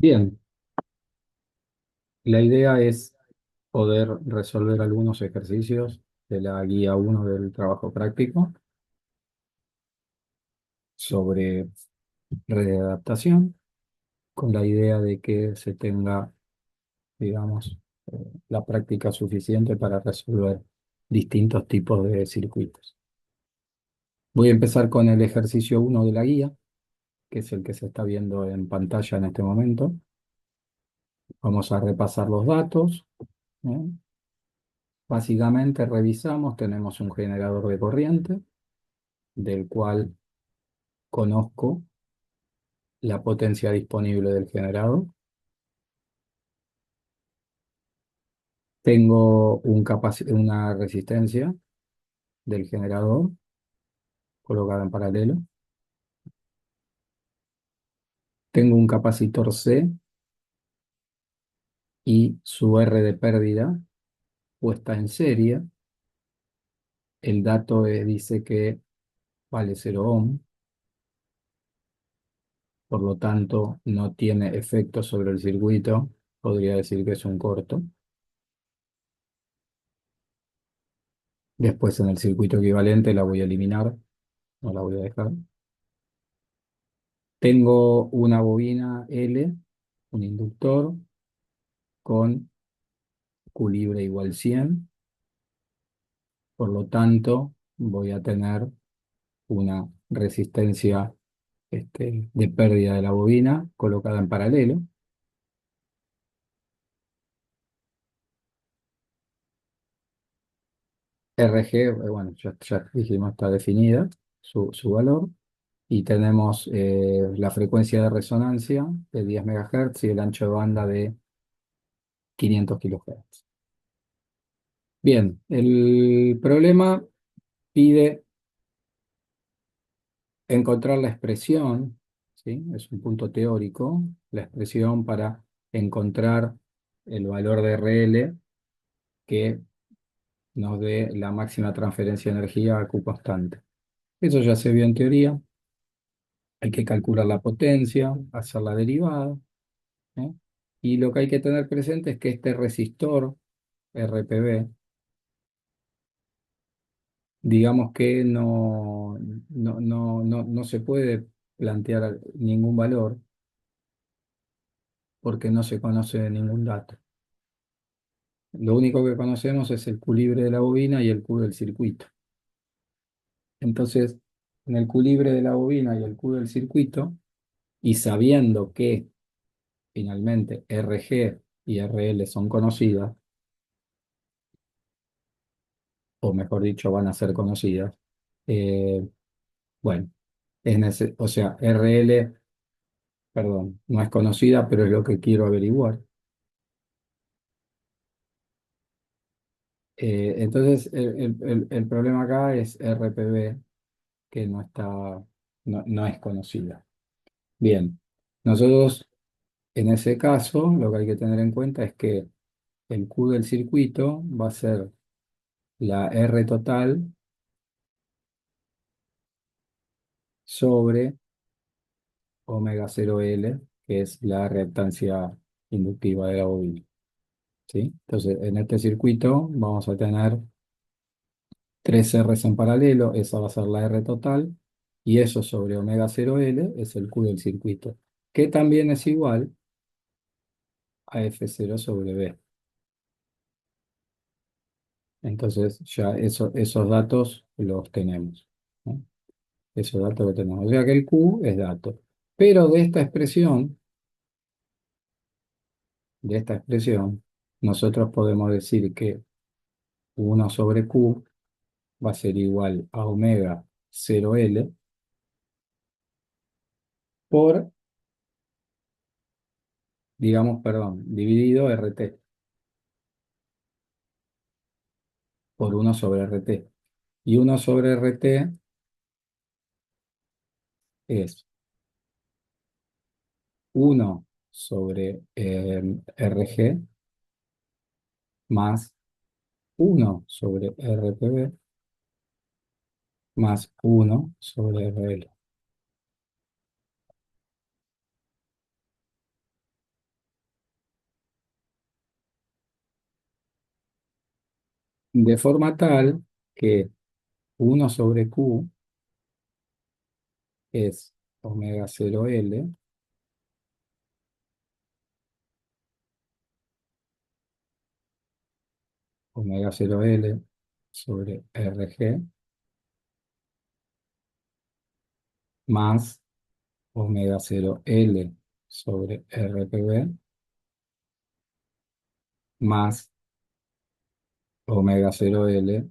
Bien, la idea es poder resolver algunos ejercicios de la guía uno del trabajo práctico sobre red de adaptación, con la idea de que se tenga, digamos, la práctica suficiente para resolver distintos tipos de circuitos. Voy a empezar con el ejercicio uno de la guía, que es el que se está viendo en pantalla en este momento. Vamos a repasar los datos, ¿eh? Básicamente revisamos, tenemos un generador de corriente del cual conozco la potencia disponible del generador. Tengo una resistencia del generador colocada en paralelo. Tengo un capacitor C y su R de pérdida puesta en serie. El dato dice que vale 0 ohm, por lo tanto no tiene efecto sobre el circuito. Podría decir que es un corto. Después en el circuito equivalente la voy a eliminar, no la voy a dejar. Tengo una bobina L, un inductor con Q libre igual 100, por lo tanto voy a tener una resistencia de pérdida de la bobina colocada en paralelo. RG, bueno, ya dijimos, está definida su valor. Y tenemos la frecuencia de resonancia de 10 MHz y el ancho de banda de 500 kHz. Bien, el problema pide encontrar la expresión, ¿sí? Es un punto teórico, la expresión para encontrar el valor de RL que nos dé la máxima transferencia de energía a Q constante. Eso ya se vio en teoría, hay que calcular la potencia, hacer la derivada, ¿eh? Y lo que hay que tener presente es que este resistor RPB, digamos que no se puede plantear ningún valor porque no se conoce ningún dato. Lo único que conocemos es el Q libre de la bobina y el Q del circuito. Entonces, en el Q libre de la bobina y el Q del circuito, y sabiendo que finalmente RG y RL son conocidas, o mejor dicho, van a ser conocidas, eh, bueno, o sea, RL, perdón, no es conocida, pero es lo que quiero averiguar. Entonces, el problema acá es RPB, que no es conocida. Bien, nosotros en ese caso lo que hay que tener en cuenta es que el Q del circuito va a ser la R total sobre omega 0L, que es la reactancia inductiva de la bobina, ¿sí? Entonces, en este circuito vamos a tener tres R's en paralelo, esa va a ser la R total, y eso sobre omega 0L es el Q del circuito, que también es igual a F0 sobre B. Entonces ya esos datos los tenemos, ¿no? Esos datos los tenemos. O sea que el Q es dato. Pero de esta expresión, nosotros podemos decir que 1 sobre Q va a ser igual a omega 0L por, digamos, perdón, dividido RT por 1 sobre RT. Y 1 sobre RT es 1 sobre RG más 1 sobre RPB más 1 sobre, . . . . . . 。 . 。 . 。 . 。 . 。 . 。 . . 。 . . . . . . . . . . . . . . . . . . . . . . . . . . . . . . . . . . . . . . de forma tal que 1/Q es omega 0L, omega 0L sobre RG, más omega 0L sobre RPB, más omega 0L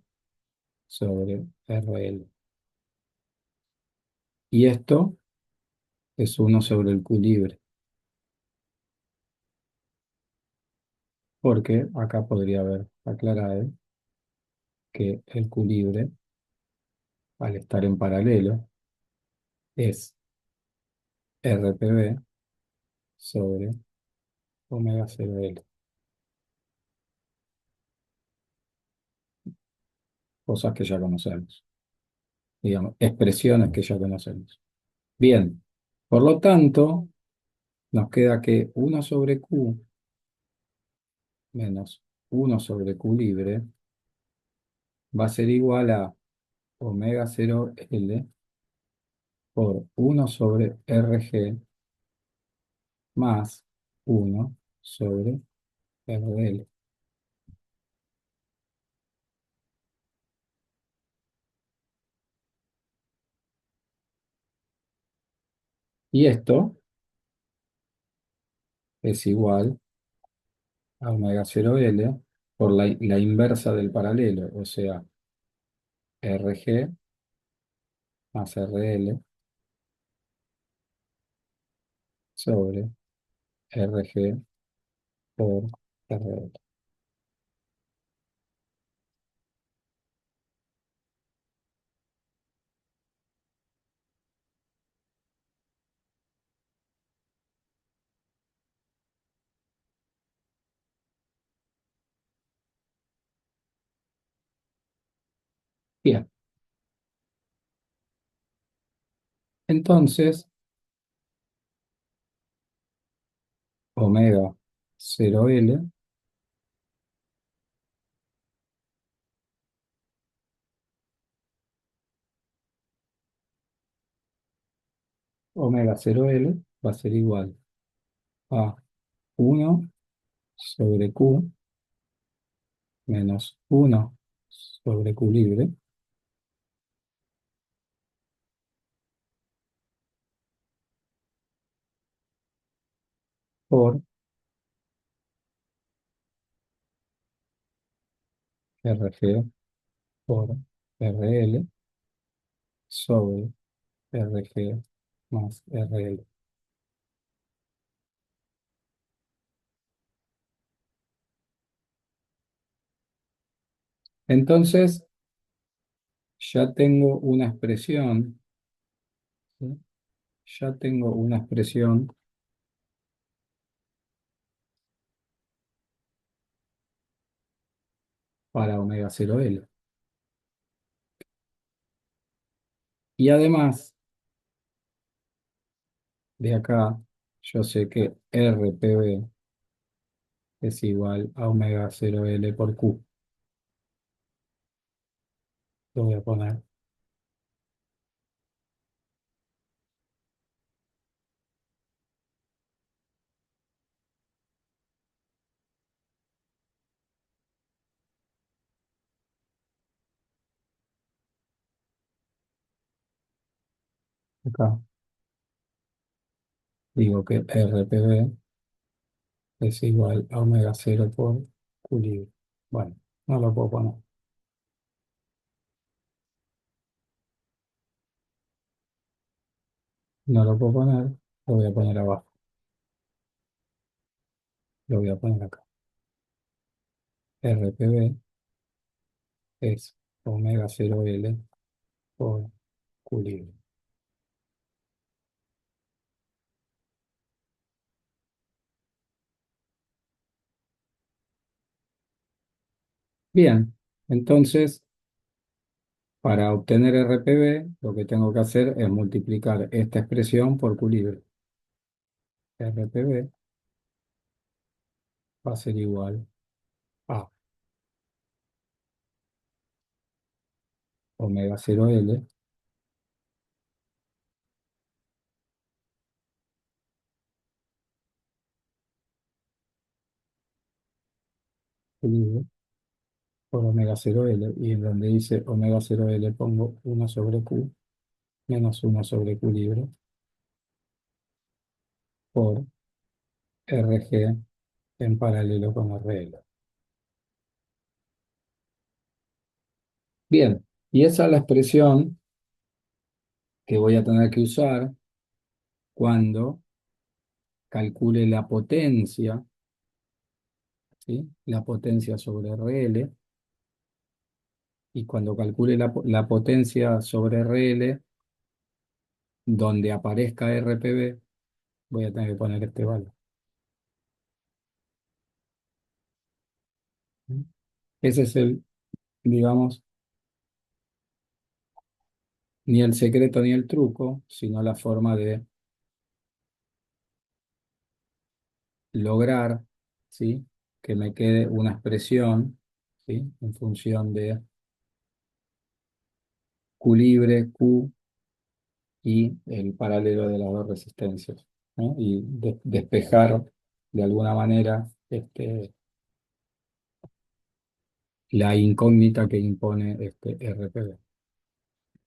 sobre RL. Y esto es 1/Q libre, porque acá podría haber aclarado que el Q libre, al estar en paralelo, es RPB sobre omega 0L, cosas que ya conocemos, digamos, expresiones que ya conocemos. Bien, por lo tanto, nos queda que 1/Q menos 1/Q libre va a ser igual a omega 0L por 1/RG más 1/RL. Y esto es igual a omega 0L por la inversa del paralelo, o sea, RG más RL sobre RG por RL. Bien, entonces omega 0L, omega 0L va a ser igual a 1/Q menos 1/Q libre por RG por RL sobre RG más RL. Entonces, ya tengo una expresión, ¿sí? Ya tengo una expresión para omega 0L. Y además, de acá, yo sé que RPB es igual a omega 0L por Q. Lo voy a poner acá. Digo que RPB es igual a omega 0 por Q libre. Bueno, no lo puedo poner. No lo puedo poner, lo voy a poner abajo. Lo voy a poner acá. RPB es omega 0L por Q libre. Bien, entonces, para obtener RPB, lo que tengo que hacer es multiplicar esta expresión por Q libre. RPB va a ser igual a omega cero L dividido por omega cero L. Y en donde dice omega cero L pongo 1/Q menos 1/Q libre por RG en paralelo con RL. Bien, y esa es la expresión que voy a tener que usar cuando calcule la potencia, ¿sí? La potencia sobre RL, y cuando calcule la potencia sobre RL, donde aparezca RPB, voy a tener que poner este valor. ¿Sí? Ese es el, digamos, ni el secreto ni el truco, sino la forma de lograr, ¿sí? Que me quede una expresión, ¿sí? En función de Q libre, Q y el paralelo de las dos resistencias, ¿no? Y despejar de alguna manera la incógnita que impone este RPD.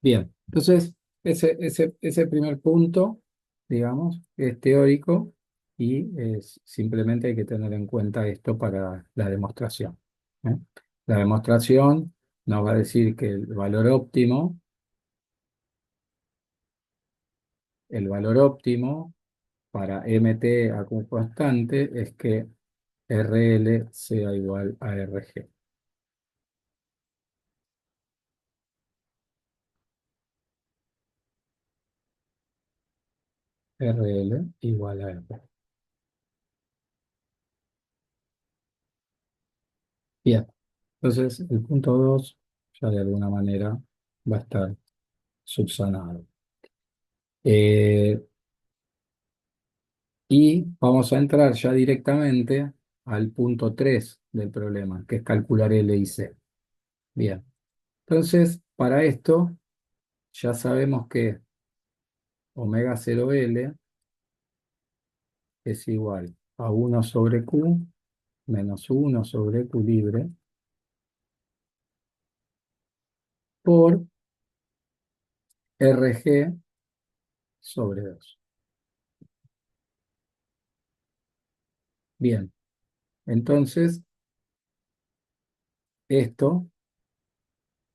Bien, entonces ese primer punto, digamos, es teórico y simplemente hay que tener en cuenta esto para la demostración. ¿Eh? La demostración nos va a decir que el valor óptimo para MT a Q constante es que RL sea igual a RG. RL igual a R. Bien, entonces el punto 2 ya de alguna manera va a estar subsanado. Eh, y vamos a entrar ya directamente al punto 3 del problema, que es calcular L y C. Bien, entonces para esto ya sabemos que omega cero L es igual a 1/Q menos 1/Q libre por RG sobre 2. Bien, entonces esto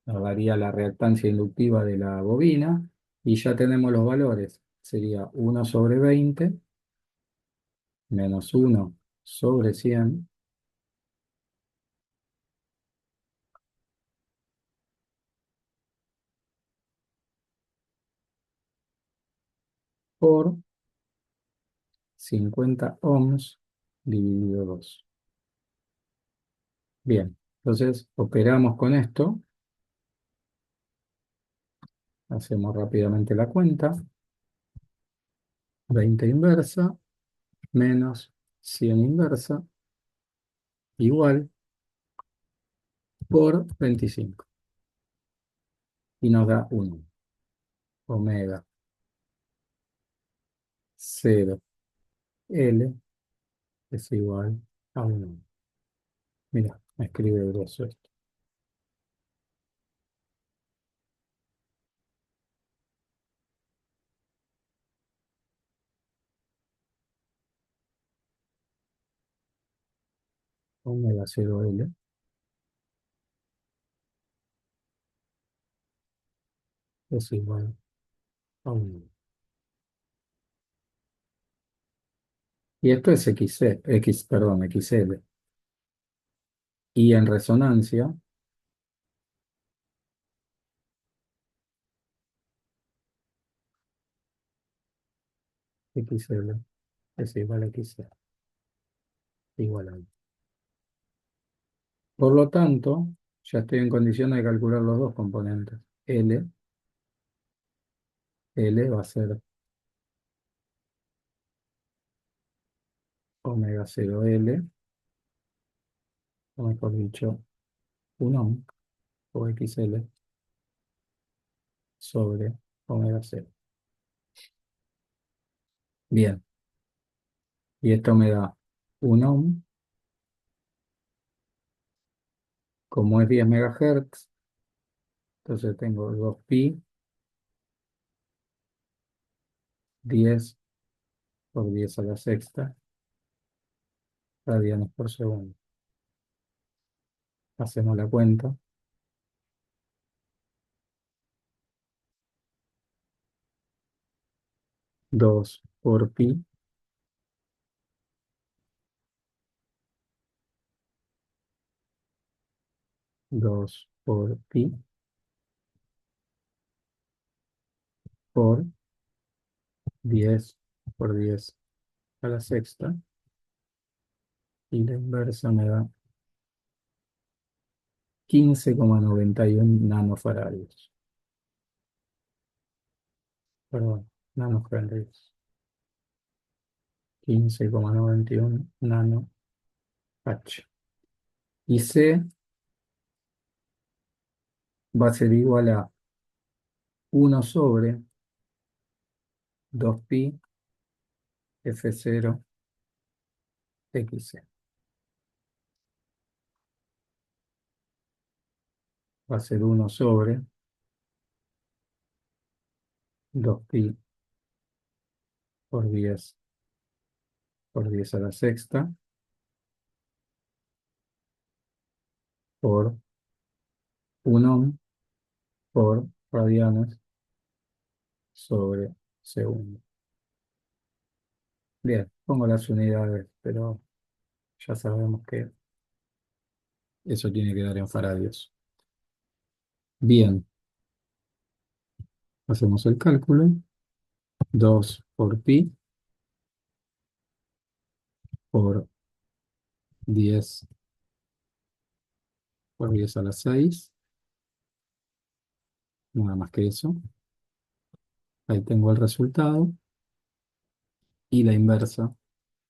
nos daría la reactancia inductiva de la bobina y ya tenemos los valores. Sería 1/20 menos 1/100 por 50 ohms dividido 2. Bien, entonces operamos con esto, hacemos rápidamente la cuenta. 20 inversa menos 100 inversa igual por 25. Y nos da 1. Omega 0 L es igual a 1. Mira, me escribe grosso esto. Omega 0 L es igual a 1. Y esto es perdón, XL. Y en resonancia, XL es igual a XL, igual a 1. Por lo tanto, ya estoy en condiciones de calcular los dos componentes. L va a ser omega 0 L, o mejor dicho, 1 ohm, o XL, sobre omega cero. Bien, y esto me da un ohm, como es 10 megahertz, entonces tengo 2pi, 10 por 10 a la sexta radianes por segundo. Hacemos la cuenta. 2 por pi, 2 por pi, por 10 por 10 a la sexta, y la inversa me da 15,91 nanofarads. Perdón, nanofarads. 15,91 nano H. Y C va a ser igual a 1/2pi F0 XC. Va a ser 1/2pi por 10 por 10 a la sexta por 1 ohm por radianes sobre segundo. Bien, pongo las unidades, pero ya sabemos que eso tiene que dar en faradios. Bien, hacemos el cálculo. 2 por pi por 10 por 10 a la 6. Nada más que eso. Ahí tengo el resultado. Y la inversa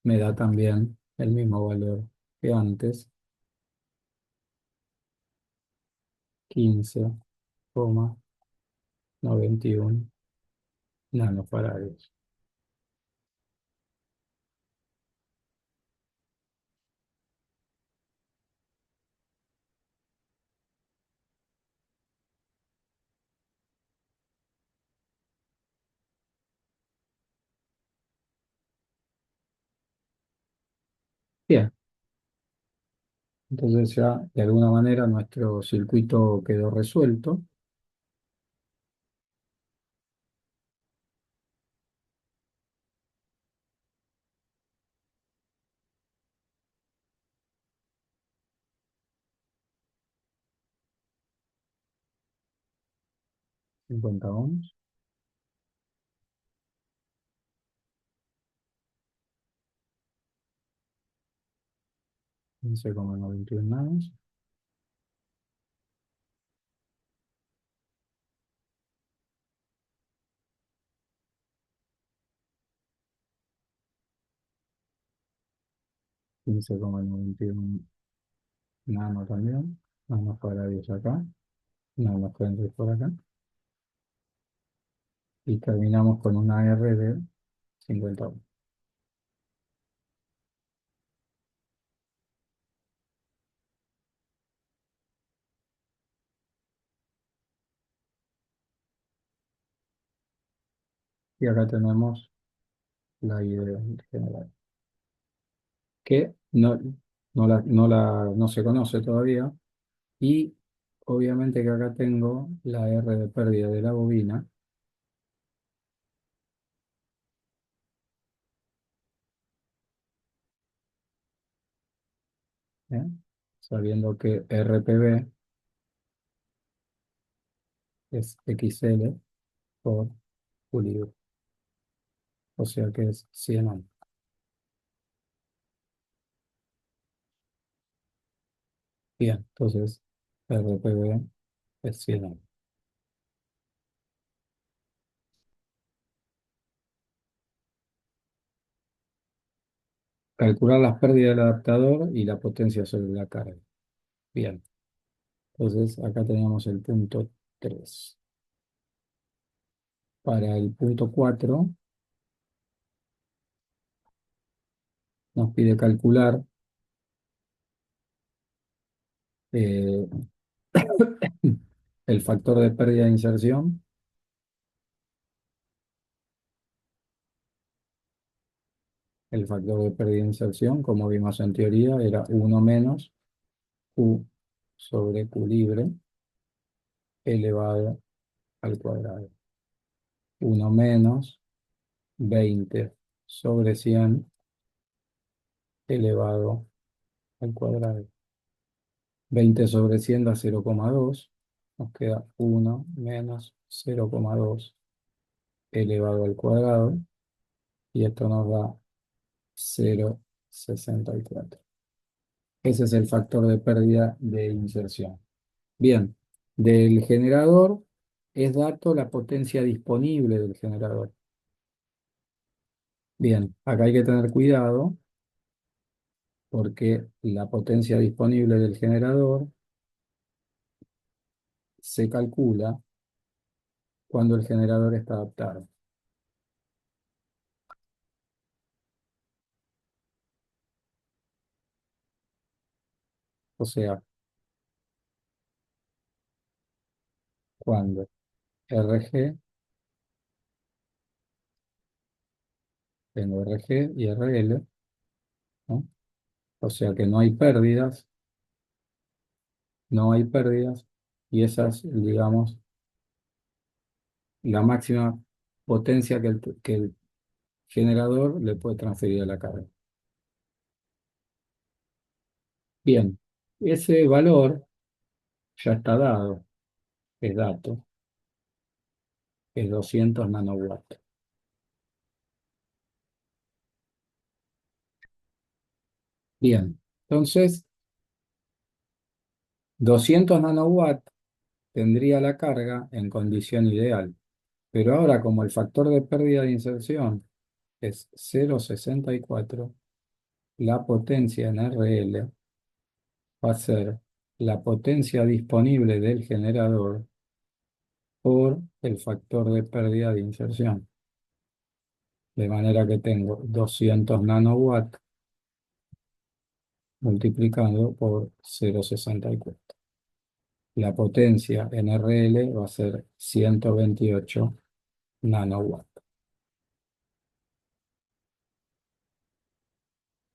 me da también el mismo valor que antes, 15,91 nanofarads. Bien, entonces ya de alguna manera nuestro circuito quedó resuelto. Cincuenta ohms. Quince coma noventa y 91 nanos. 15,91 nano también. Nanofarads acá. Nanofarads por acá. Y terminamos con una R de 50 ohms. Y acá tenemos la idea general, que no se conoce todavía. Y obviamente que acá tengo la R de pérdida de la bobina, ¿eh? Sabiendo que RPB es XL por Q libre, o sea que es 100 ohms. Bien, entonces RPB es 100 ohms. Calcular las pérdidas del adaptador y la potencia sobre la carga. Bien, entonces acá tenemos el punto 3. Para el punto 4 nos pide calcular eh, el factor de pérdida de inserción. El factor de pérdida de inserción, como vimos en teoría, era uno menos Q sobre Q libre elevado al cuadrado. Uno menos 20 sobre 100 elevado al cuadrado. 20 sobre 100 da 0,2. Nos queda uno menos 0,2 elevado al cuadrado. Y esto nos da 0,64. Ese es el factor de pérdida de inserción. Bien, del generador es dato la potencia disponible del generador. Bien, acá hay que tener cuidado porque la potencia disponible del generador se calcula cuando el generador está adaptado. O sea, cuando RG, tengo RG y RL, ¿no? O sea que no hay pérdidas, no hay pérdidas, y esa es, digamos, la máxima potencia que el generador le puede transferir a la carga. Bien, ese valor ya está dado, es dato, es 200 nanowatts. Bien, entonces 200 nanowatts tendría la carga en condición ideal, pero ahora como el factor de pérdida de inserción es 0,64, la potencia en RL va a ser la potencia disponible del generador por el factor de pérdida de inserción. De manera que tengo 200 nanowatts multiplicado por 0,64. La potencia en RL va a ser 128 nanowatts.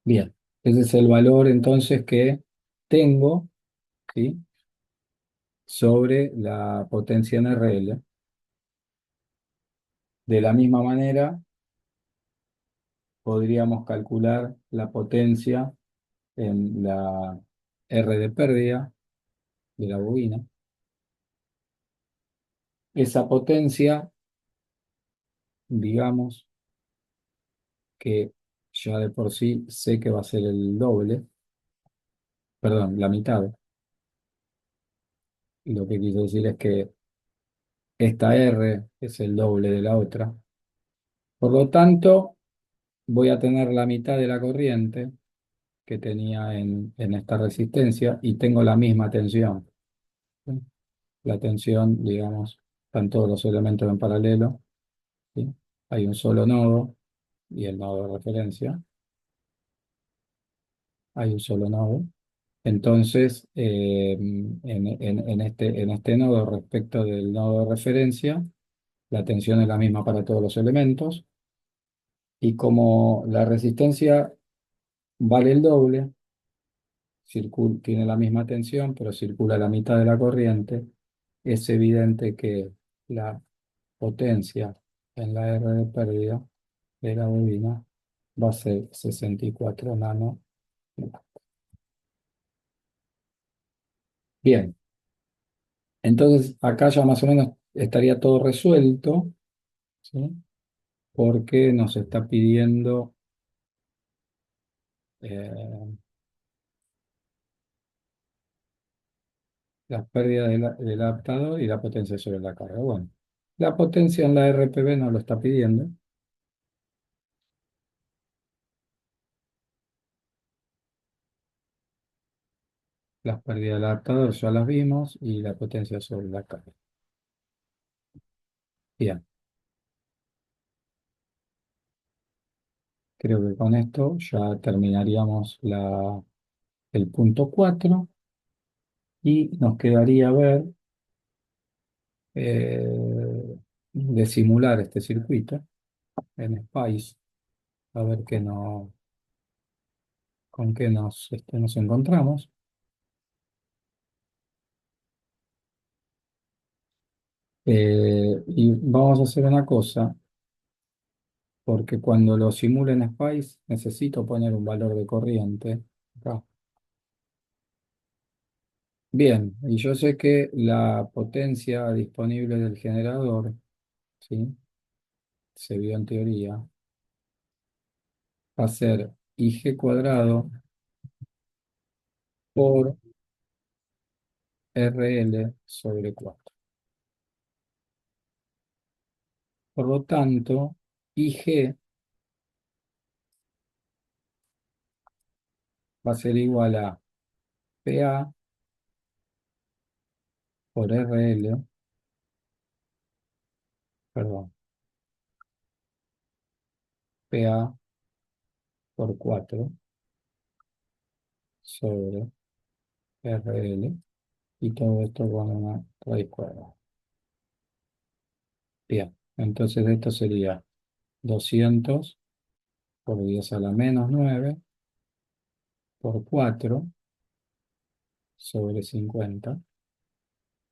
Bien, ese es el valor entonces que tengo, ¿sí?, sobre la potencia en RL. De la misma manera, podríamos calcular la potencia en la R de pérdida de la bobina. Esa potencia, digamos que ya de por sí sé que va a ser el doble, perdón, la mitad. Y lo que quiso decir es que esta R es el doble de la otra. Por lo tanto, voy a tener la mitad de la corriente que tenía en esta resistencia y tengo la misma tensión. ¿Sí? La tensión, digamos, están todos los elementos en paralelo. ¿Sí? Hay un solo nodo y el nodo de referencia. Hay un solo nodo. Entonces, en este nodo respecto del nodo de referencia, la tensión es la misma para todos los elementos. Y como la resistencia vale el doble, tiene la misma tensión, pero circula la mitad de la corriente, es evidente que la potencia en la R de pérdida de la bobina va a ser 64 nano. Bien, entonces acá ya más o menos estaría todo resuelto, ¿sí? Porque nos está pidiendo eh, las pérdidas del adaptador y la potencia sobre la carga. Bueno, la potencia en la RPB nos lo está pidiendo. Las pérdidas del adaptador ya las vimos y la potencia sobre la carga. Bien. Creo que con esto ya terminaríamos el punto 4 y nos quedaría ver de simular este circuito en Spice, a ver con qué nos encontramos. Y vamos a hacer una cosa, porque cuando lo simule en Spice necesito poner un valor de corriente acá. Bien, y yo sé que la potencia disponible del generador, ¿sí? Se vio en teoría, va a ser IG cuadrado por RL sobre 4. Por lo tanto, IG va a ser igual a PA por RL, perdón, PA por 4 sobre RL y todo esto con una raíz cuadrada. Bien, entonces esto sería 200 por 10 a la menos 9 por 4 sobre 50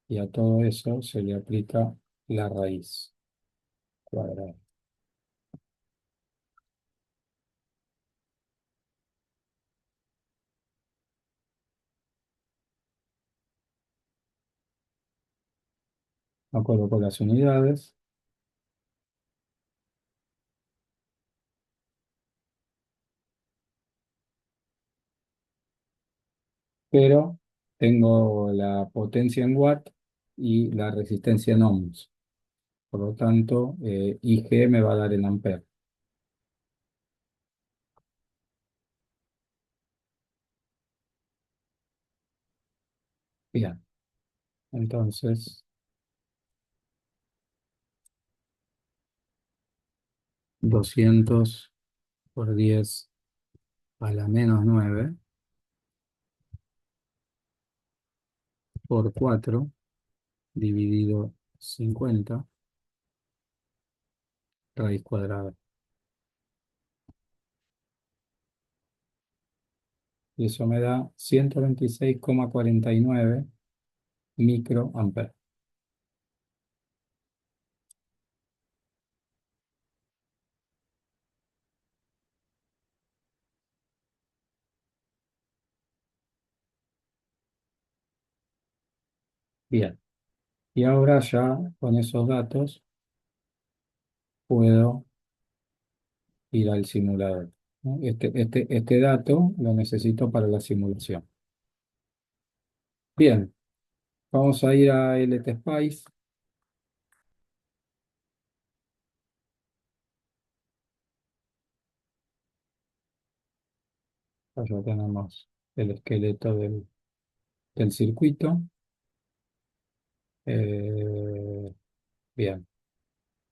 y a todo eso se le aplica la raíz cuadrada. No coloco las unidades, pero tengo la potencia en watt y la resistencia en ohms. Por lo tanto, IG me va a dar en amperes. Bien, entonces 200 por 10 a la menos 9 por 4 dividido 50 raíz cuadrada. Y eso me da 126,49 microamperes. Bien, y ahora ya con esos datos puedo ir al simulador, ¿no? Este dato lo necesito para la simulación. Bien, vamos a ir a LTSpice. Allá tenemos el esqueleto del circuito. Eh, bien,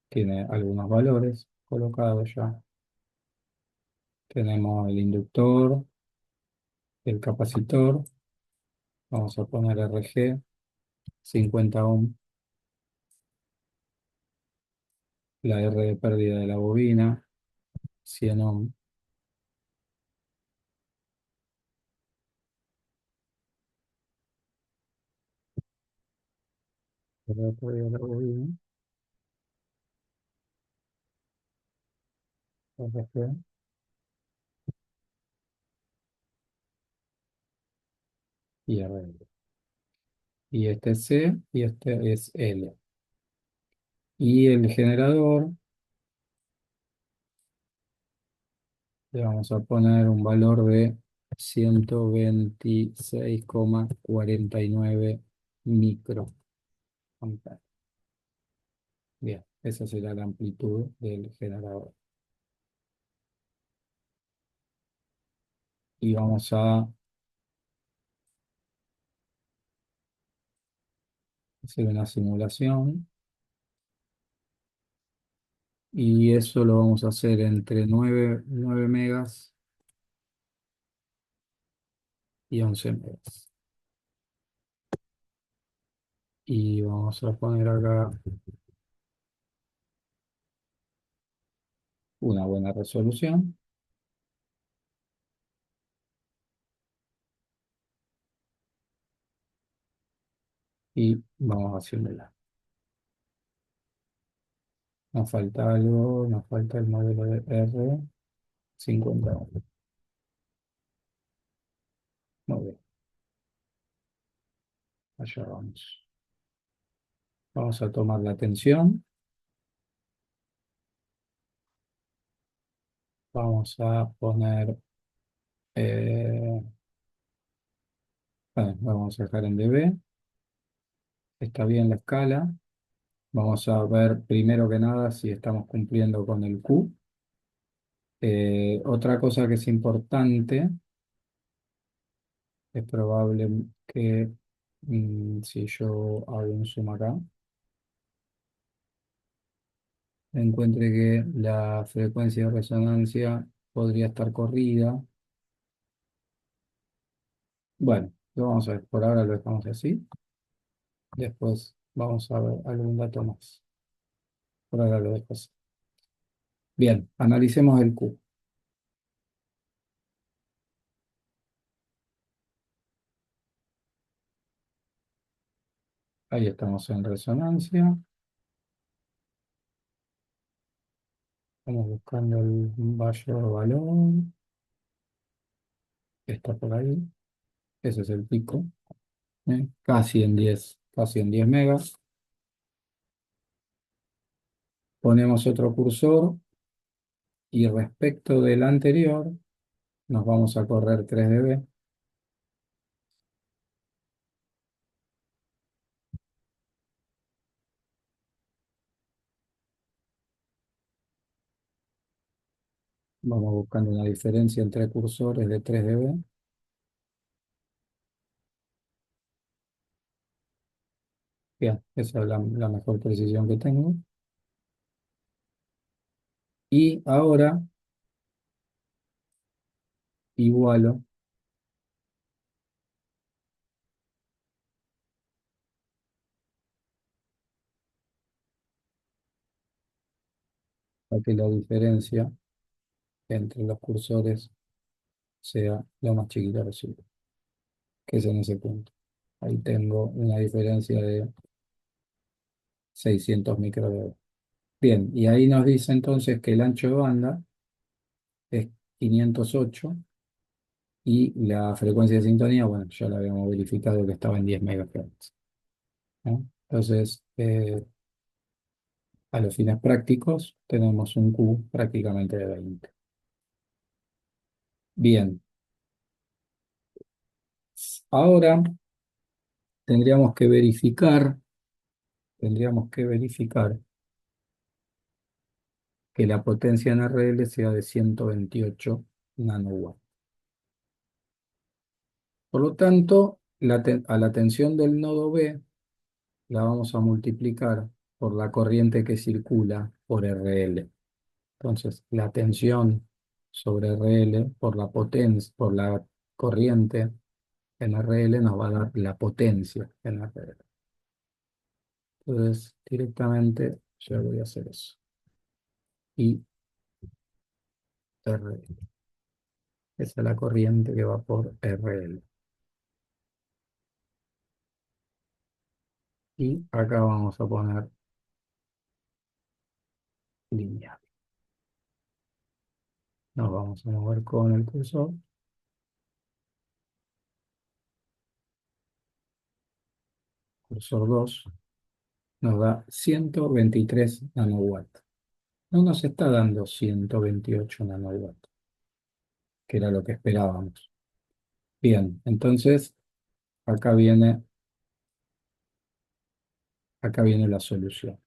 tiene algunos valores colocados ya. Tenemos el inductor, el capacitor. Vamos a poner RG, 50 ohm, la R de pérdida de la bobina, 100 ohm, R de pérdida de la bobina, RG, y R. Y este es C y este es L. Y el generador, le vamos a poner un valor de 126,49 microamperes. Bien, esa será la amplitud del generador. Y vamos a hacer una simulación. Y eso lo vamos a hacer entre 9 megas y 11 megas. Y vamos a poner acá una buena resolución y vamos haciéndola. Nos falta algo, nos falta el modelo de R51. Muy bien, allá vamos. Vamos a tomar la tensión. Vamos a poner, eh, bueno, vamos a dejar en dB. Está bien la escala. Vamos a ver primero que nada si estamos cumpliendo con el Q. Otra cosa que es importante, es probable que si yo hago un zoom acá, encuentre que la frecuencia de resonancia podría estar corrida. Bueno, lo vamos a ver, por ahora lo dejamos así. Después vamos a ver algún dato más. Por ahora lo dejo así. Bien, analicemos el Q. Ahí estamos en resonancia. Estamos buscando el mayor valor. Está por ahí. Ese es el pico. Casi en 10 megas. Ponemos otro cursor y respecto del anterior nos vamos a correr 3 dB. Vamos buscando una diferencia entre cursores de 3 dB. Bien, esa es la mejor precisión que tengo. Y ahora igualo a que la diferencia entre los cursores sea lo más chiquita posible, que es en ese punto. Ahí tengo una diferencia de 600 microdedos. Bien, y ahí nos dice entonces que el ancho de banda es 508 y la frecuencia de sintonía, bueno, ya la habíamos verificado que estaba en 10 MHz. ¿No? Entonces, a los fines prácticos, tenemos un Q prácticamente de 20. Bien, ahora tendríamos que verificar, tendríamos que verificar que la potencia en RL sea de 128 nanowatts. Por lo tanto, a la tensión del nodo B la vamos a multiplicar por la corriente que circula por RL. Entonces, la tensión sobre RL por la potencia, por la corriente en RL nos va a dar la potencia en RL. Entonces, directamente yo voy a hacer eso. Y RL. Esa es la corriente que va por RL. Y acá vamos a poner lineal. Nos vamos a mover con el cursor. Cursor 2 nos da 123 nanowatts. No nos está dando 128 nanowatts, que era lo que esperábamos. Bien, entonces acá acá viene la solución.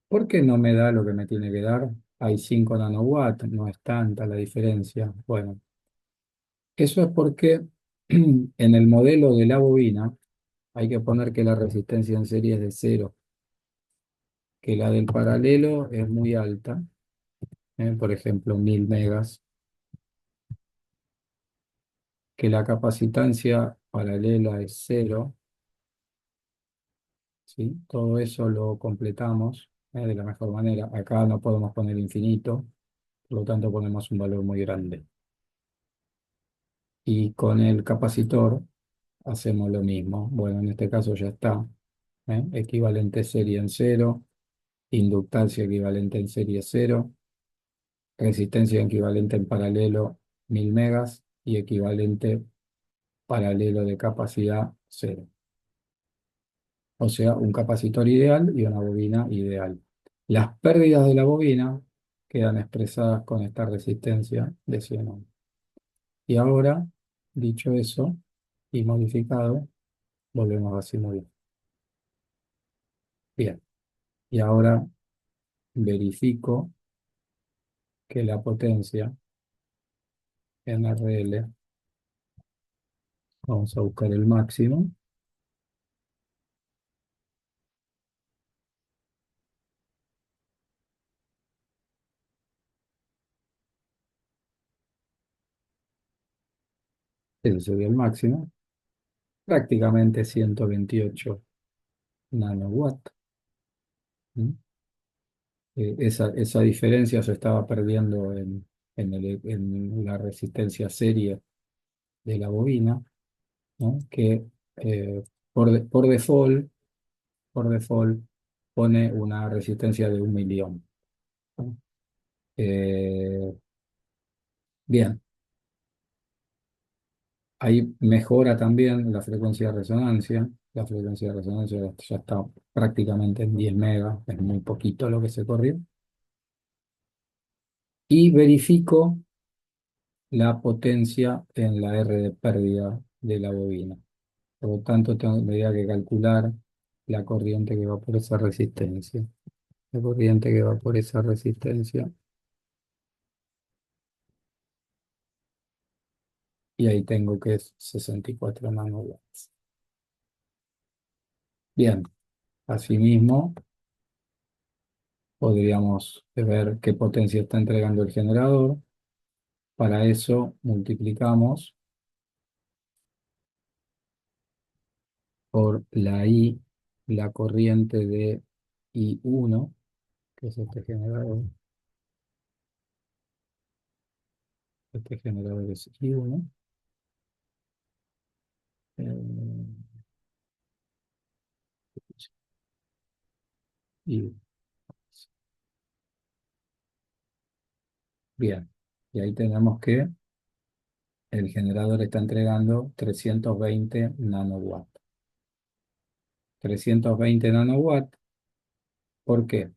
¿Por qué no me da lo que me tiene que dar? Hay 5 nanowatts, no es tanta la diferencia. Bueno, eso es porque en el modelo de la bobina hay que poner que la resistencia en serie es de 0. que la del paralelo es muy alta, por ejemplo, 1000 megas, que la capacitancia paralela es cero, ¿sí? Todo eso lo completamos, de la mejor manera. Acá no podemos poner infinito, por lo tanto ponemos un valor muy grande. Y con el capacitor hacemos lo mismo. Bueno, en este caso ya está. Equivalente serie en cero, inductancia equivalente en serie cero, resistencia equivalente en paralelo 1000 megas y equivalente paralelo de capacidad cero. O sea, un capacitor ideal y una bobina ideal. Las pérdidas de la bobina quedan expresadas con esta resistencia de 100 ohms. Y ahora, dicho eso y modificado, volvemos a simular. Bien, y ahora verifico que la potencia en RL, vamos a buscar el máximo, ese sería el máximo, prácticamente 128 nanowatts. ¿Mm? Esa diferencia se estaba perdiendo en la resistencia serie de la bobina, ¿no? Que eh, por default pone una resistencia de 1 millón, ¿no? Eh, bien, ahí mejora también la frecuencia de resonancia. La frecuencia de resonancia ya está prácticamente en 10 megas, es muy poquito lo que se corrió. Y verifico la potencia en la R de pérdida de la bobina. Por lo tanto, tendría que calcular la corriente que va por esa resistencia. La corriente que va por esa resistencia. Y ahí tengo que es 64 nanowatts. Bien, asimismo, podríamos ver qué potencia está entregando el generador. Para eso multiplicamos por la I, la corriente de I1, que es este generador. Este generador es I1. eh, y bien, y ahí tenemos que el generador está entregando 320 nanowatts. 320 nanowatts, ¿por qué?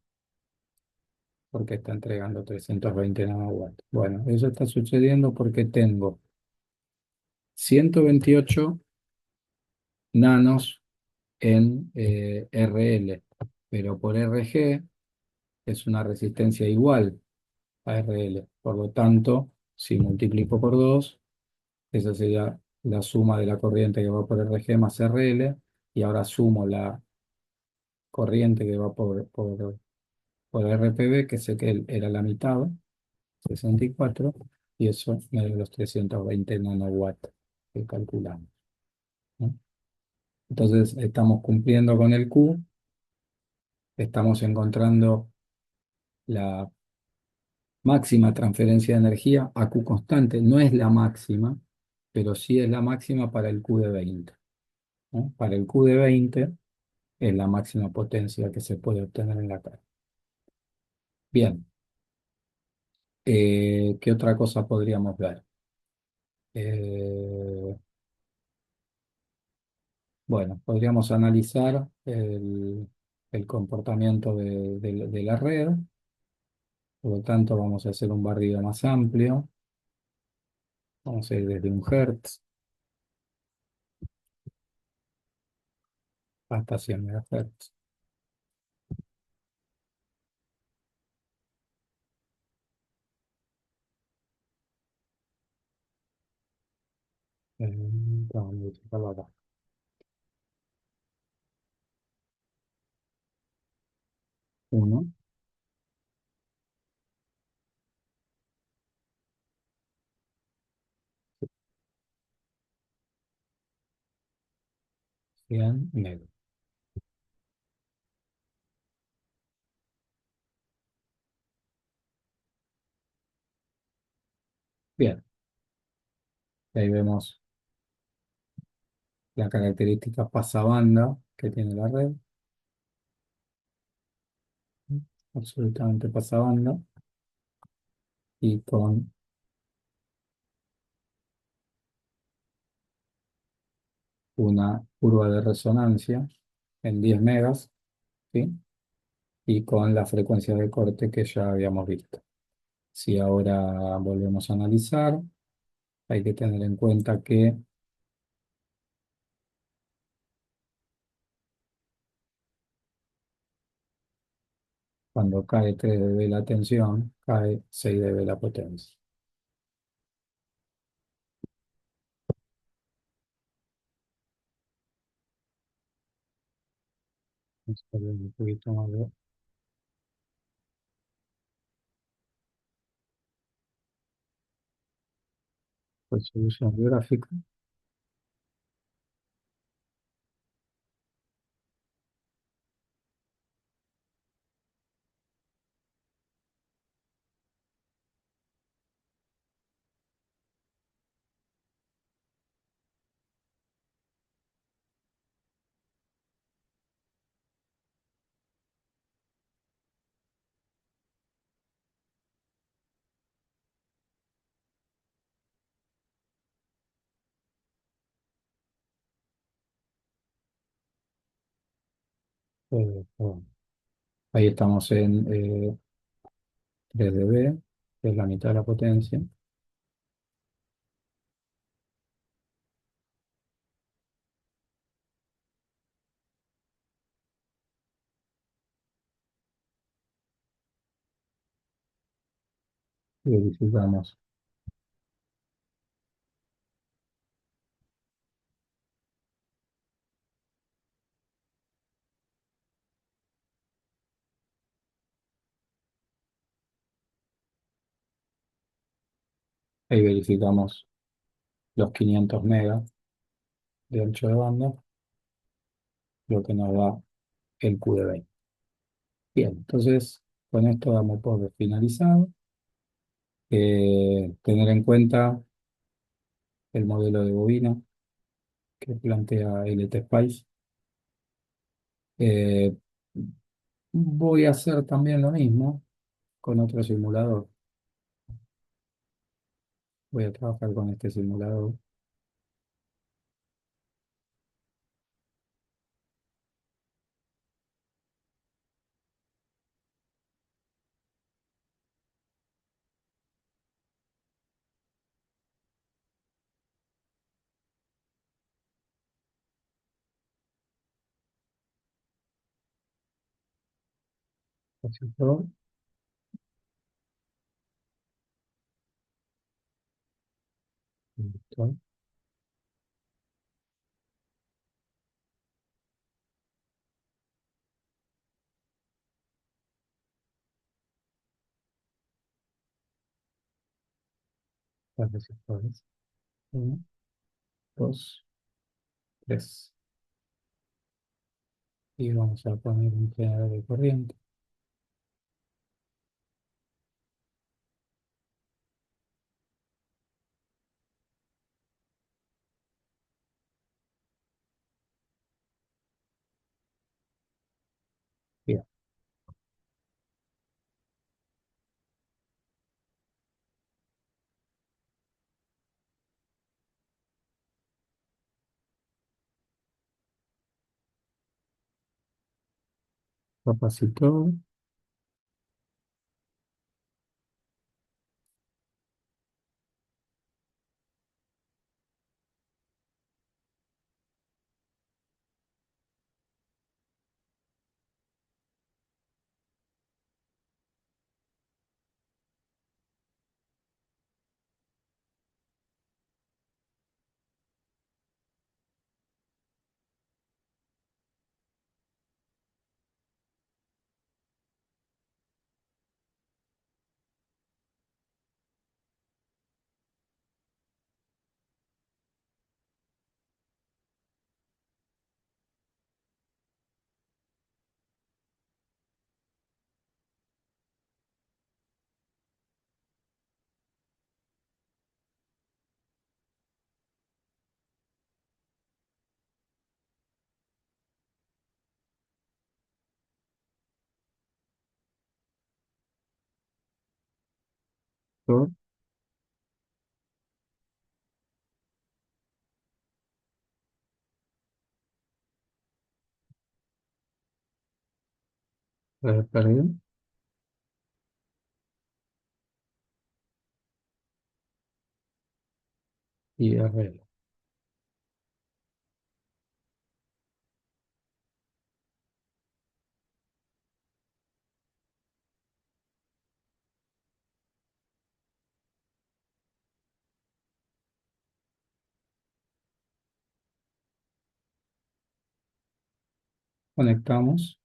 Porque está entregando 320 nanowatts. Bueno, eso está sucediendo porque tengo 128 nanos en RL, pero por RG es una resistencia igual a RL. Por lo tanto, si multiplico por 2, esa sería la suma de la corriente que va por RG más RL, y ahora sumo la corriente que va por RPB, que sé que era la mitad, 64, y eso me da los 320 nanowatts que calculamos, ¿no? Entonces estamos cumpliendo con el Q, estamos encontrando la máxima transferencia de energía a Q constante. No es la máxima, pero sí es la máxima para el Q de 20, ¿no? Para el Q de 20 es la máxima potencia que se puede obtener en la carga. Bien, ¿qué otra cosa podríamos ver? Eh, bueno, podríamos analizar el comportamiento de la red. Por lo tanto, vamos a hacer un barrido más amplio. Vamos a ir desde 1 Hz hasta 100 MHz. Vamos a modificarlo acá. 100 megas. Bien, ahí vemos la característica pasabanda que tiene la red, absolutamente pasabanda, y con una curva de resonancia en 10 megas, ¿sí? Y con la frecuencia de corte que ya habíamos visto. Si ahora volvemos a analizar, hay que tener en cuenta que cuando cae 3 dB la tensión, cae 6 dB la potencia. Vamos a ver un poquito más de resolución gráfica. Bueno, ahí estamos en 3 dB, que es la mitad de la potencia. Y verificamos Ahí verificamos los 500 megas de ancho de banda, lo que nos da el Q de 20. Bien, entonces con esto damos por finalizado. Tener en cuenta el modelo de bobina que plantea LT Spice. Eh, Voy a hacer también lo mismo con otro simulador. Voy a trabajar con este simulador. Capacitor, inductor, resistores. Uno, dos, tres. Y vamos a poner un generador de corriente. Bien, capacitor. Por red perdido y RL. Conectamos.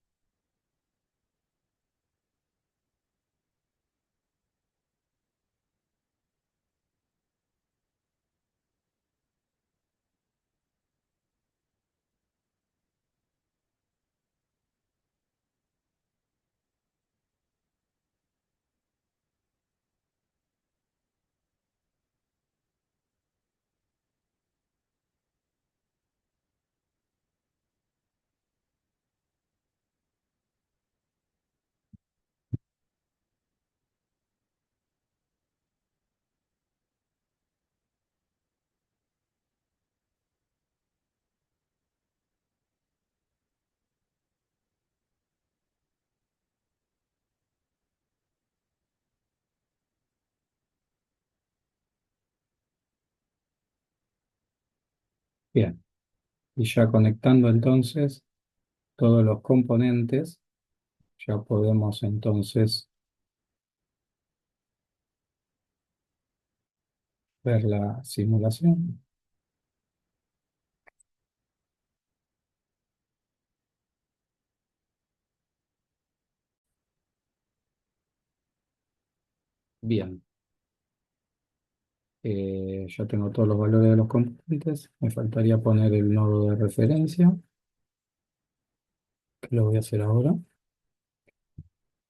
Bien. Y ya conectando entonces todos los componentes, ya podemos entonces ver la simulación. Bien. Ya tengo todos los valores de los componentes. Me faltaría poner el nodo de referencia, que lo voy a hacer ahora.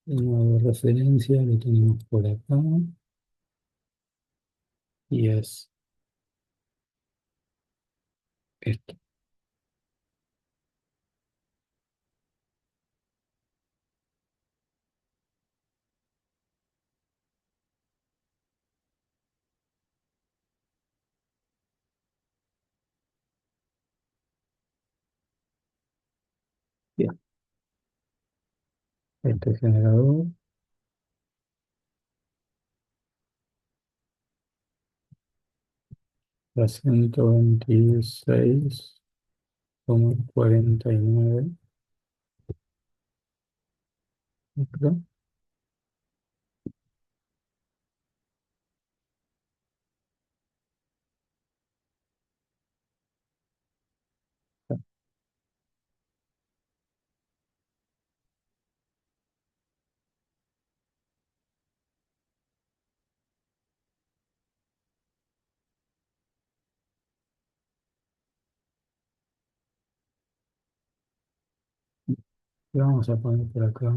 El nodo de referencia lo tenemos por acá y es esto. Bien. Este generador da 126,49. Acá. Y vamos a poner por acá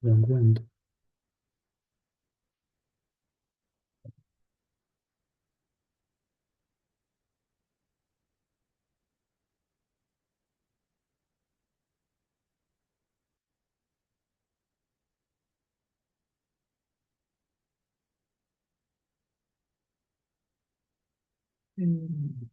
50. Mm.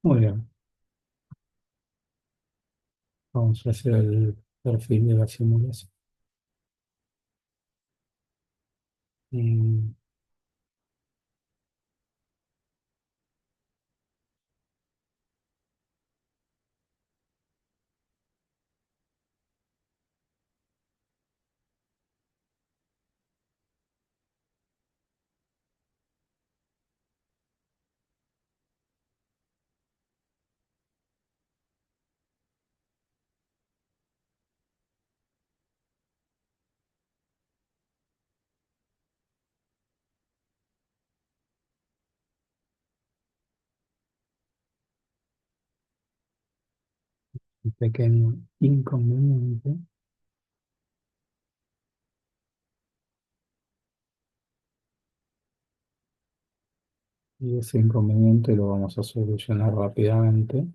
Muy bien. Vamos a hacer el perfil de la simulación. Mm, un pequeño inconveniente y ese inconveniente lo vamos a solucionar rápidamente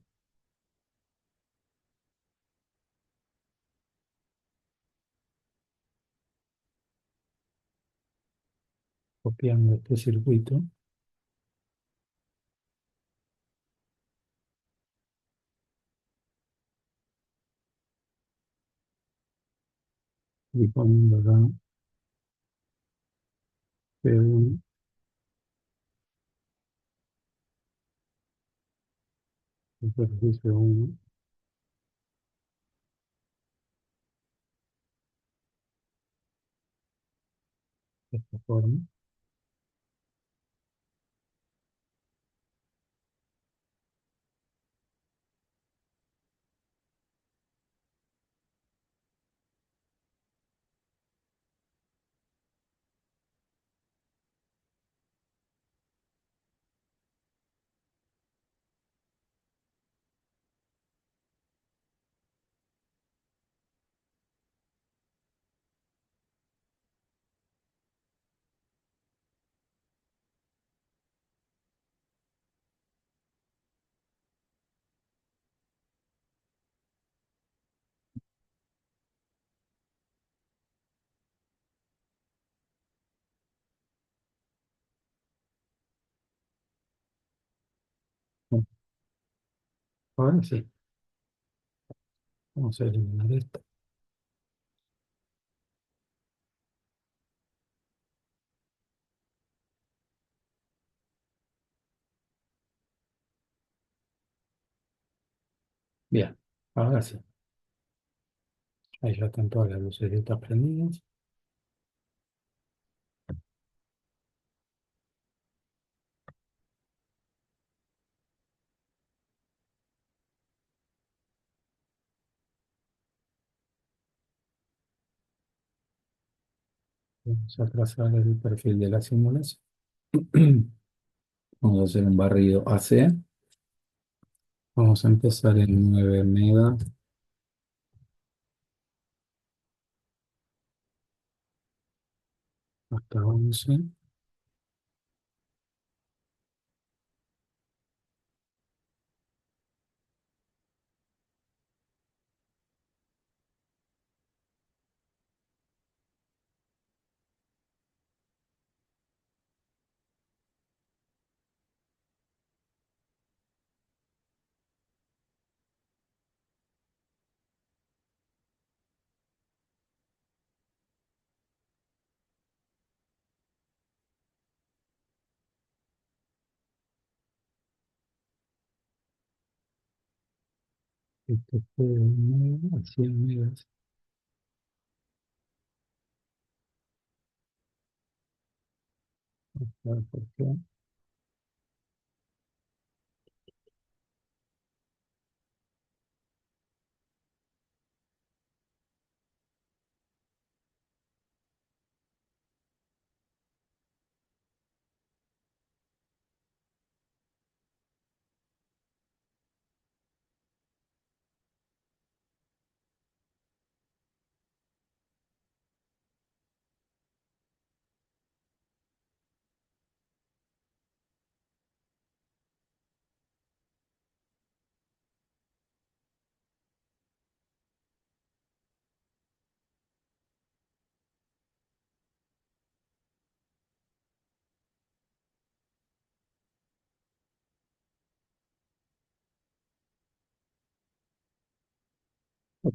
copiando este circuito y poniendo acá P1, ejercicio 1, de esta forma. Bueno, ahora sí, vamos a eliminar esto. Bien, ahora sí, ahí ya están todas las lucecitas prendidas. Vamos a trazar el perfil de la simulación. Vamos a hacer un barrido AC. Vamos a empezar en 9 megas hasta 11. Esto fue de 1 mega a 100 megas. A ver por qué. Ok,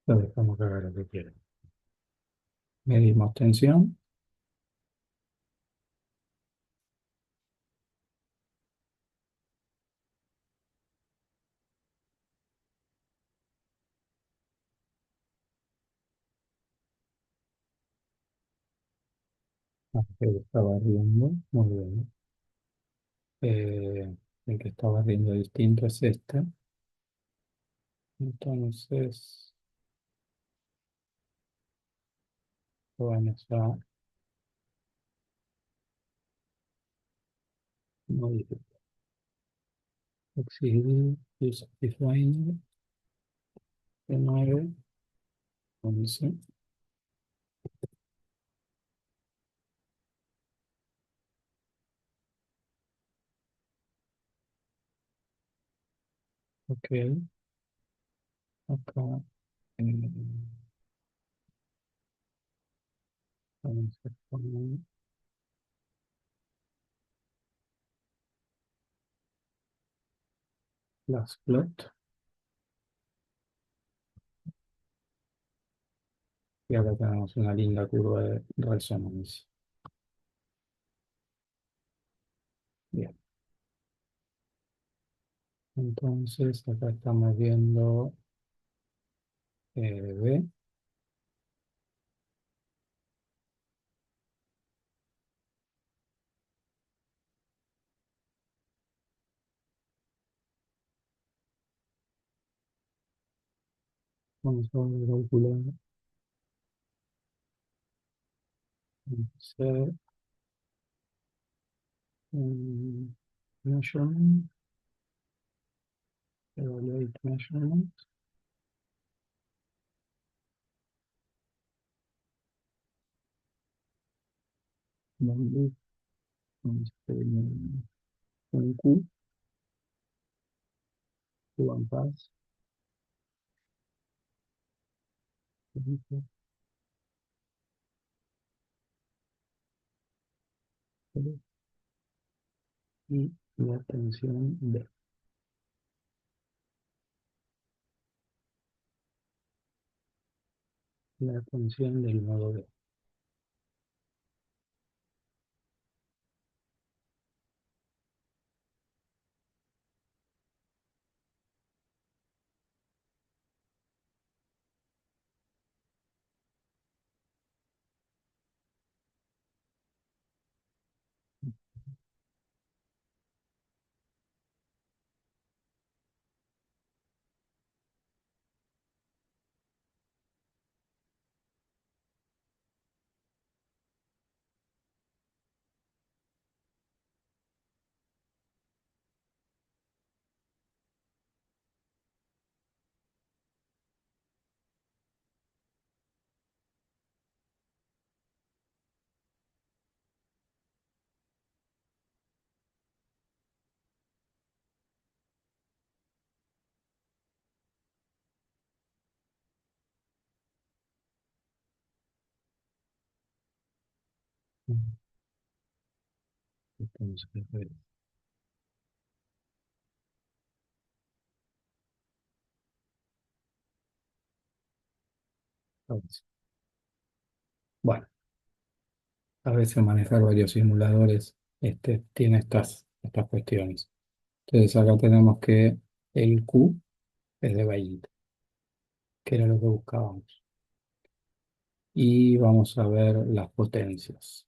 lo dejamos que haga lo que quiera. Medimos tensión. El que estaba riendo, muy bien. El que estaba riendo distinto es este. Entonces, vamos a modificar. Exhibit, use define, de 9, 11, ok, acá vamos a poner las plot y acá tenemos una linda curva de resonancia. Bien, entonces acá estamos viendo B, vamos a calcular C, measurement, evaluate measurement, bandwidth, vamos a hacer un Q and pass, y la tensión D, la tensión del nodo D. Entonces, bueno, a veces manejar varios simuladores tiene estas cuestiones. Entonces acá tenemos que el Q es de Bayes, que era lo que buscábamos. Y vamos a ver las potencias.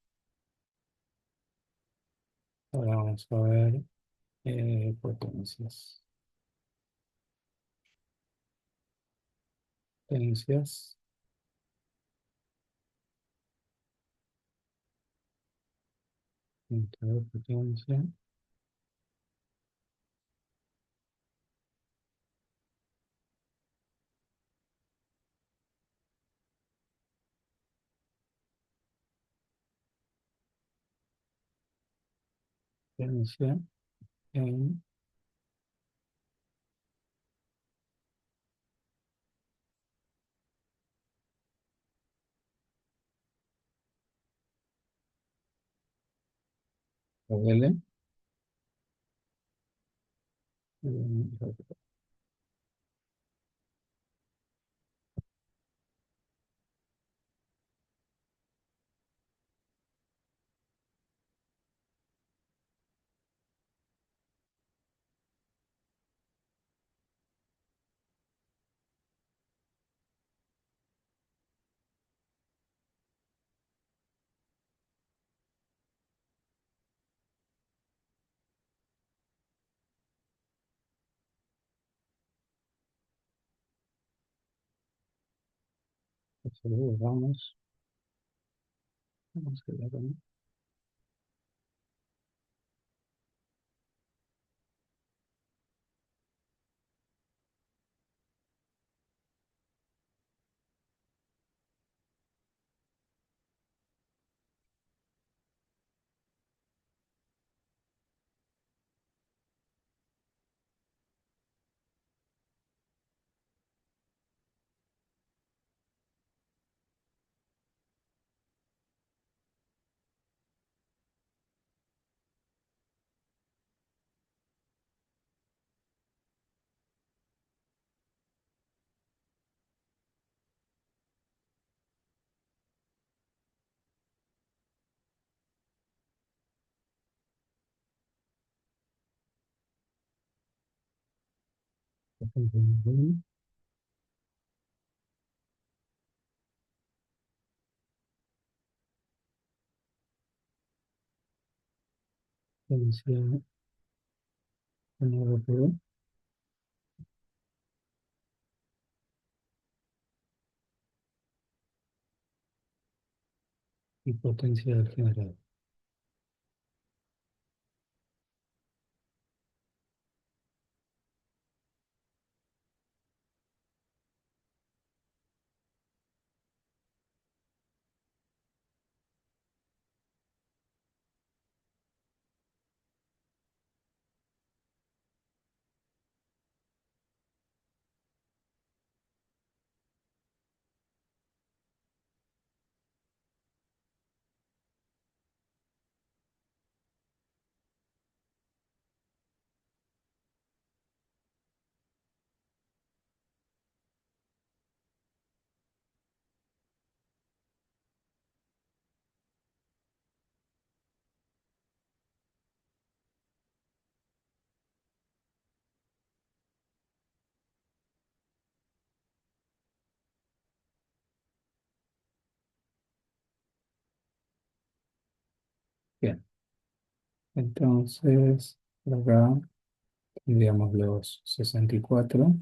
Ahora vamos a ver potencias. Potencias, punto de potencia, potencia en L. Vamos, vamos a ver, ¿no? Potencia NRPV y potencia del generador. Bien, entonces, por acá tendríamos los 64.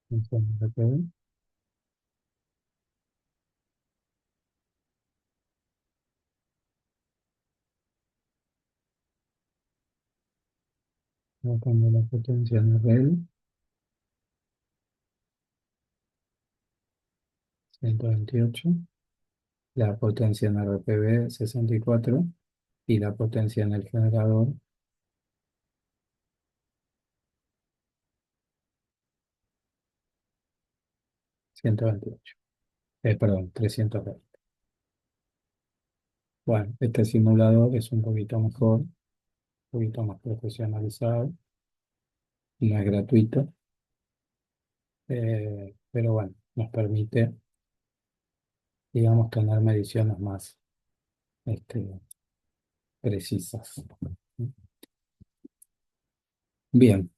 Entonces, NRPV, colocando la potencia en RL, 128, la potencia en RPV, 64, y la potencia en el generador, 128. Perdón, 320. Bueno, este simulador es un poquito mejor, un poquito más profesionalizado, no es gratuito, pero bueno, nos permite, digamos, tener mediciones más este, precisas. Bien,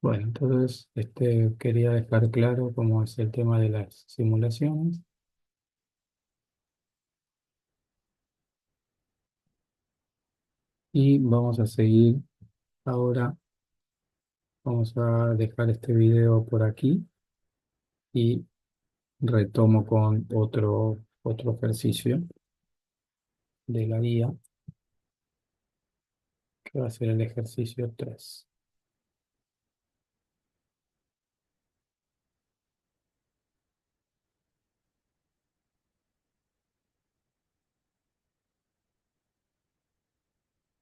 bueno, entonces quería dejar claro cómo es el tema de las simulaciones y vamos a seguir ahora. Vamos a dejar este video por aquí y retomo con otro ejercicio de la guía, que va a ser el ejercicio 3.